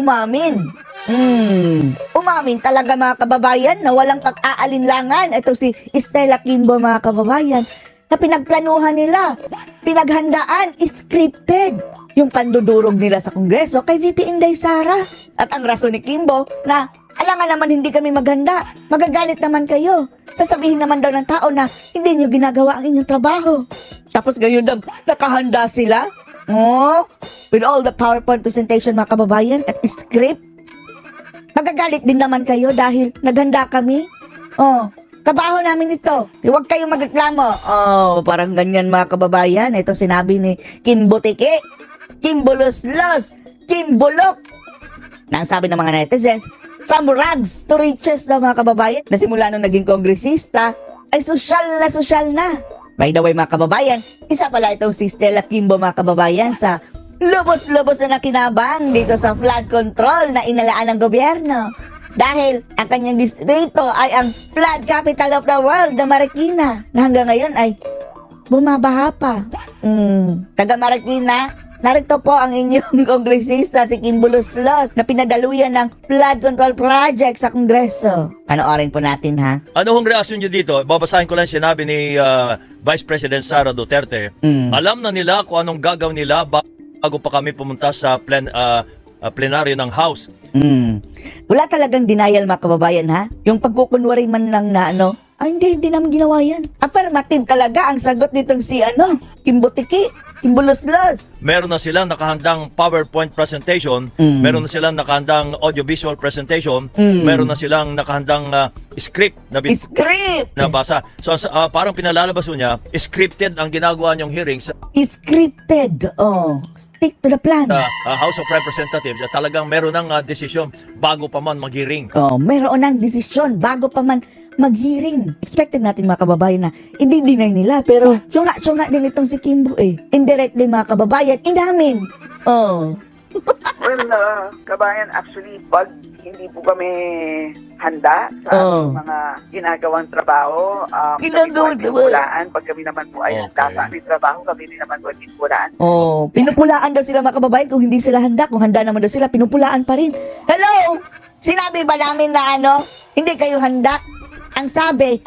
umamin. Umamin talaga mga kababayan na walang pag-aalinlangan. Ito si Stella Kimbo mga kababayan na pinagplanuhan nila, pinaghandaan, scripted yung pandudurog nila sa Kongreso kay VP Inday Sara. At ang rason ni Kimbo na alangan naman hindi kami maghanda, magagalit naman kayo. Sasabihin naman daw ng tao na hindi nyo ginagawa ang inyong trabaho. Tapos ngayon daw, nakahanda sila. With all the PowerPoint presentation mga kababayan at script. Magagalit din naman kayo dahil naghanda kami. Trabaho namin ito. Huwag kayong magreklamo. Parang ganyan mga kababayan. Ito sinabi ni Kim Butiki, Kim Bulos-Los, Kim Bulok. Na ang sabi ng mga netizens, from rags to riches na mga kababayan, na simula nung naging kongresista, ay sosyal na. By the way mga kababayan, isa pala itong si Stella Kimbo mga kababayan sa lubos-lubos na nakinabang dito sa flood control na inalaan ng gobyerno. Dahil ang kanyang distrito ay ang flood capital of the world na Marikina, na hanggang ngayon ay bumabaha pa. Taga Marikina, narito po ang inyong kongresista si Kim Bulos-Los na pinadaluyan ng flood control project sa Kongreso. Panoorin po natin ha. Ano hong reaksyon nyo dito? Babasahin ko lang sinabi ni Vice President Sara Duterte. Alam na nila kung anong gagawin nila bago pa kami pumunta sa plenaryo ng House. Wala talagang denial mga kababayan ha. Yung pagkukunwari man lang na hindi naman ginawa yan. Affirmative talaga ang sagot nitong si Kim Butiki, Kim Bulos-Los. Meron na silang nakahandang PowerPoint presentation, meron na silang nakahandang audiovisual presentation, meron na silang nakahandang script na basa. So parang pinalalabas mo niya, scripted ang ginagawa niyong hearings. Scripted. Stick to the plan. House of Representatives, talagang meron ng desisyon bago pa man mag-hearing. Meron ng desisyon bago pa man mag-hearing. Expected natin mga kababayan na i-deny nila, pero syunga din itong si Kimbo indirectly mga kababayan, inamin. Well, kabayan, actually, pag hindi po kami handa sa mga ginagawang trabaho, pag kami naman po ay handa sa aming trabaho, kami din naman po ay pinupulaan. Pinupulaan daw sila mga kababayan kung hindi sila handa. Kung handa naman daw sila, pinupulaan pa rin. Hello! Sinabi ba namin na hindi kayo handa? Ang sabi,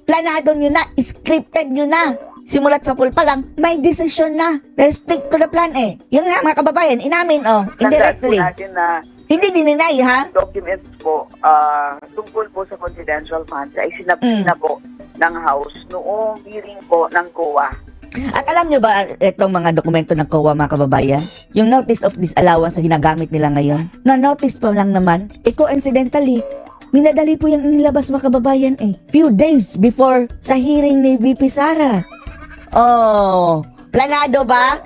planado nyo na, scripted nyo na. Simulat sa pool pa lang, may decision na. Let's stick to the plan Yun nga mga kababayan, inamin indirectly. Hindi dininay ha? Documents po, tungkol po sa confidential funds ay sinabina po ng House noong hearing po ng COA. At alam nyo ba itong mga dokumento ng COA mga kababayan? Yung notice of disallowance na ginagamit nila ngayon, na-notice pa lang naman, coincidentally, minadali po yung inilabas mga kababayan few days before sa hearing ni VP Sara. Planado ba?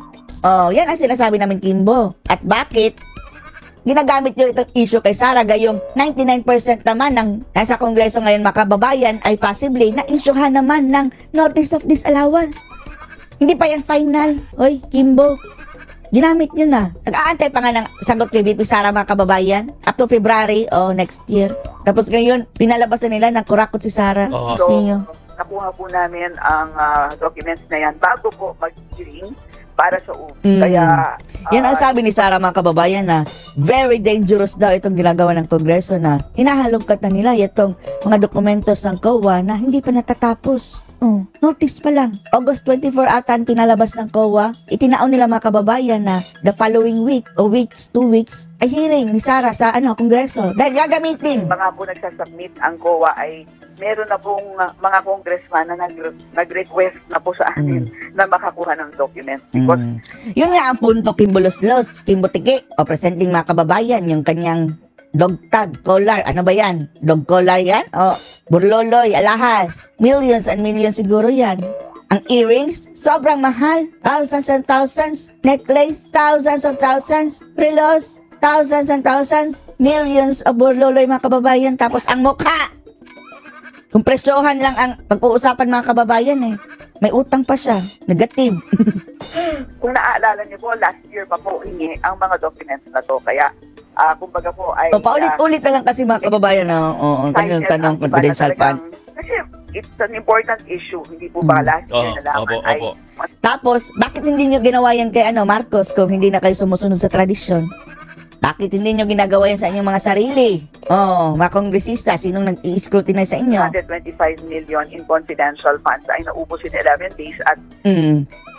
Yan ang sinasabi namin Kimbo. At bakit ginagamit nyo itong issue kay Sara gayong 99% naman ng nasa Kongreso ngayon mga kababayan ay possibly na-issuehan naman ng notice of disallowance. Hindi pa yan final. Oy, Kimbo, ginamit nyo na. Nag-aantay pa nga ng sagot kay VP Sara mga kababayan up to February next year. Tapos ngayon, pinalabas na nila ng kurakot si Sara. Nakuha po namin ang documents na yan bago po mag-hearing para sa Kaya yan ang sabi ni Sara mga kababayan na very dangerous daw itong ginagawa ng Kongreso na hinahalongkat na nila itong mga dokumentos ng COA na hindi pa natatapos. Notice pa lang. August 24 atan pinalabas ng COA. Itinaon nila mga kababayan na the following week o 2 weeks ay hearing ni Sara sa Kongreso. Dahil gagamitin. Mga po nagsasubmit ang COA ay meron na pong mga congressman na nag-request na po sa amin na makakuha ng documents. Because yun nga ang punto Kim Bulos-Los, Kim Butiki, presenting mga kababayan, yung kanyang dog tag, collar, ano ba yan? Dog collar yan? Burloloy, alahas. Millions and millions siguro yan. Ang earrings, sobrang mahal. Thousands and thousands. Necklace, thousands and thousands. Relos, thousands and thousands. Millions of burloloy mga kababayan. Tapos ang mukha. Kung presyohan lang ang pag-uusapan mga kababayan may utang pa siya. Negative. Kung naaalala niyo po, last year pa po hingi ang mga documents na to. Kaya kumbaga po ay paulit-ulit na lang kasi mga kababayan ang kanyang tanong confidential fund. Kasi it's an important issue, hindi po ba last year na lamang Tapos, bakit hindi nyo ginawa yan kay Marcos kung hindi na kayo sumusunod sa tradisyon? Bakit hindi nyo ginagawa yan sa inyong mga sarili? Oh, mga kongresista, sinong nag-i-scrutinize sa inyo? 125 million in confidential funds ay naubos in 11 days at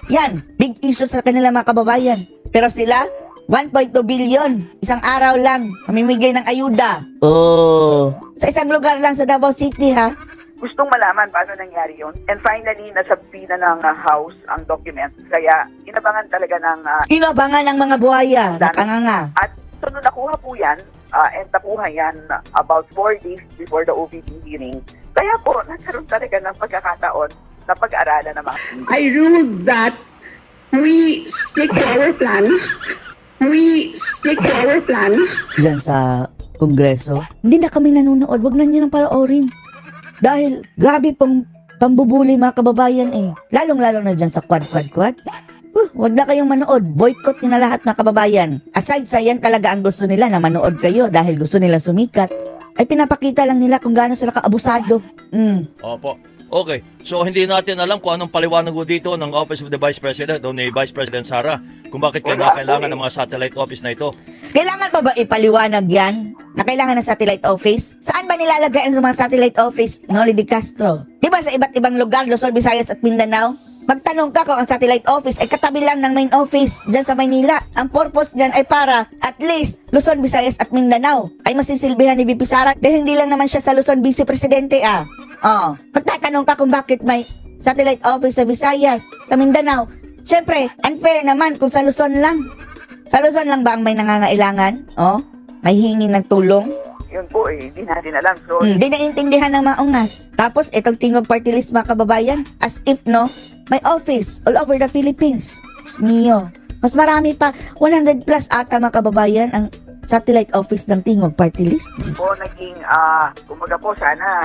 Yan, big issue sa kanila mga kababayan. Pero sila, 1.2 billion. Isang araw lang, mamimigay ng ayuda. Oh, sa isang lugar lang sa Davao City, ha? gustong malaman paano nangyari yun. And finally, nasabina ng House ang document. Kaya inabangan talaga ng Inabangan ng mga buhaya, nakanganga. At sunod nakuha po yan, and nakuha yan about 4 days before the OVP hearing. Kaya po, nagkaroon talaga ng pagkakataon na pag-aralan ng mga... I ruled that we stick to our plan. We stick to our plan. Diyan sa Kongreso, hindi na kami nanonood. Wag na nyo nang panoorin. Dahil grabe pong pambubuli mga kababayan eh. Lalong-lalo na dyan sa quad. Wag na kayong manood. Boycott nyo na lahat mga kababayan. Aside sa yan talaga ang gusto nila na manood kayo dahil gusto nila sumikat, ay pinapakita lang nila kung gaano sila kaabusado. Opo. Okay. So, hindi natin alam kung anong paliwanag ko dito ng Office of the Vice President o ni Vice President Sara kung bakit kailangan ng mga satellite office na ito. Kailangan pa ba ipaliwanag yan na kailangan ng satellite office? Saan ba nilalagay ang mga satellite office? Noli de Castro. Di ba sa iba't ibang lugar, Luzon, Visayas at Mindanao? Magtanong ka kung ang satellite office ay katabi lang ng main office dyan sa Maynila. Ang purpose dyan ay para at least Luzon, Visayas at Mindanao ay masisilbihan ni VP Sara dahil hindi lang naman siya sa Luzon Vice Presidente magtatanong ka kung bakit may satellite office sa Visayas, sa Mindanao. Siyempre, unfair naman kung sa Luzon lang. Sa Luzon lang ba ang may nangangailangan? May hingi ng tulong? Yun po hindi natin alam. So, Hindi naiintindihan ng mga ungas. Tapos, itong Tingog Party List mga kababayan, as if, may office all over the Philippines. Mio. Mas marami pa, 100 plus ata mga kababayan ang satellite office ng Tingog Party List. po naging, kumbaga po sana,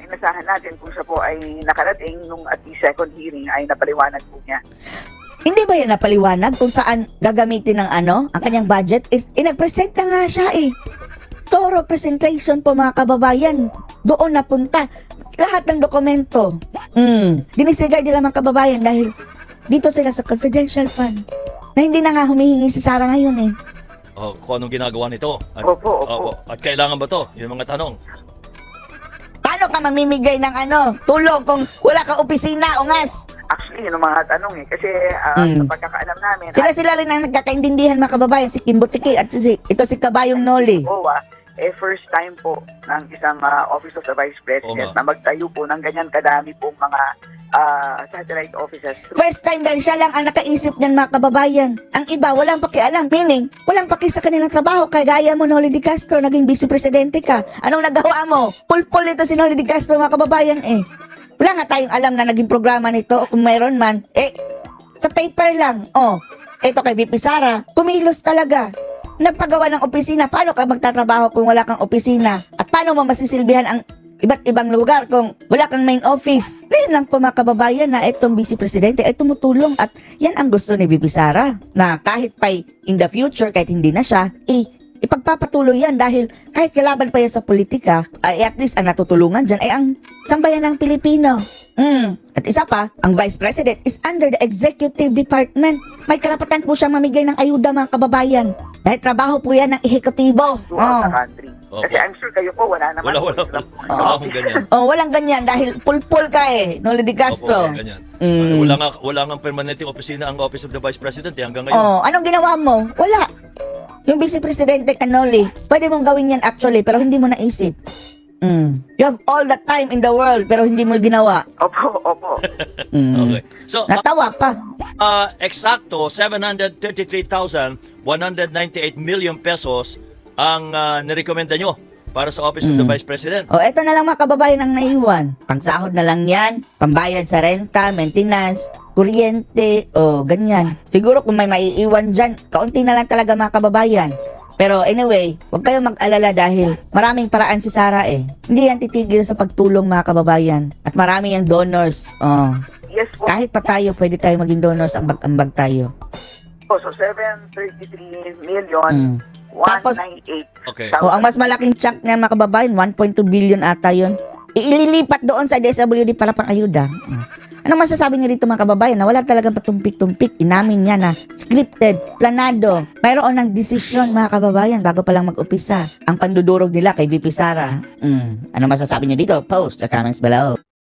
inasahan natin kung siya po ay nakarating nung at the second hearing ay napaliwanag po niya. Hindi ba yan napaliwanag kung saan gagamitin ng ang kanyang budget? Nag-present na nga siya Thorough presentation po mga kababayan. Doon napunta. Lahat ng dokumento. Dinisregard nila mga kababayan dahil dito sila sa confidential fund. Na hindi na nga humihingi si Sara ngayon Kung anong ginagawa nito. At, Opo. At kailangan ba to? Yung mga tanong. Paano ka mamimigay ng tulong kung wala kang opisina, ungas? Actually, yun ang mga tanong Kasi sa pagkakaalam namin, Sila rin ang nagkakaintindihan mga kababayan. Si Kim Butiki at ito si Kabayong Noli. first time po ng isang Office of the Vice President na magtayo po ng ganyan kadami pong mga satellite offices. First time dahil siya lang ang nakaisip niyan mga kababayan. Ang iba, walang pakialam. Meaning, walang paki sa kanilang trabaho. Kagaya mo, Noli de Castro, naging vice presidente ka. Anong nagawa mo? Pulpul ito si Noli de Castro mga kababayan Wala nga tayong alam na naging programa nito o kung mayroon man. Sa paper lang. Ito kay VP Sara, kumilos talaga. Nagpagawa ng opisina. Paano ka magtatrabaho kung wala kang opisina? At paano mo masisilbihan ang iba't ibang lugar kung wala kang main office? Ngayon lang po mga kababayan na itong vice presidente ay tumutulong at yan ang gusto ni VP Sara. Na kahit pa in the future, kahit hindi na siya, ipagpapatuloy yan dahil kahit kalaban pa yan sa politika, ay at least ang natutulungan dyan ay ang sambayan ng Pilipino. At isa pa, ang Vice President is under the Executive Department. May karapatan po siyang mamigay ng ayuda mga kababayan. Dahil trabaho po yan ng ehekutibo. Throughout the country. Kasi I'm sure kayo po, wala naman. Wala akong ganyan. Walang ganyan dahil pulpul ka Noli de Castro. Opo, ganyan. Wala nga permanenteng opisina ang Office of the Vice President hanggang ngayon. Anong ginawa mo? Wala. Yung Vice Presidente Noli, pwede mong gawin yan actually, pero hindi mo naisip. You have all the time in the world, pero hindi mo ginawa. Opo. Okay. So, Natawa pa. eksakto 733,198 million pesos ang nirekomenda nyo para sa Office of the Vice President. Eto na lang mga kababayan ang naiwan. Pangsahod na lang yan, pambayad sa renta, maintenance, kuryente, ganyan. Siguro kung may maiiwan dyan, kaunti na lang talaga mga kababayan. Pero anyway, huwag kayong mag-alala dahil maraming paraan si Sara Hindi yan titigil sa pagtulong mga kababayan. At marami yung donors. Yes po. Kahit pa tayo, pwede tayo maging donors, ambag-ambag tayo. So 733 million, Tapos, 198. Okay. ang mas malaking chunk niya mga kababayan, 1.2 billion ata yun. Ililipat doon sa DSWD para pang ayuda. Ano masasabi niya dito mga kababayan na wala talagang patumpik-tumpik? Inamin niya na scripted, planado. Mayroon ng desisyon mga kababayan bago pa lang mag-upisa ang pandudurog nila kay VP Sara. Ano masasabi niyo dito? Post or comments below.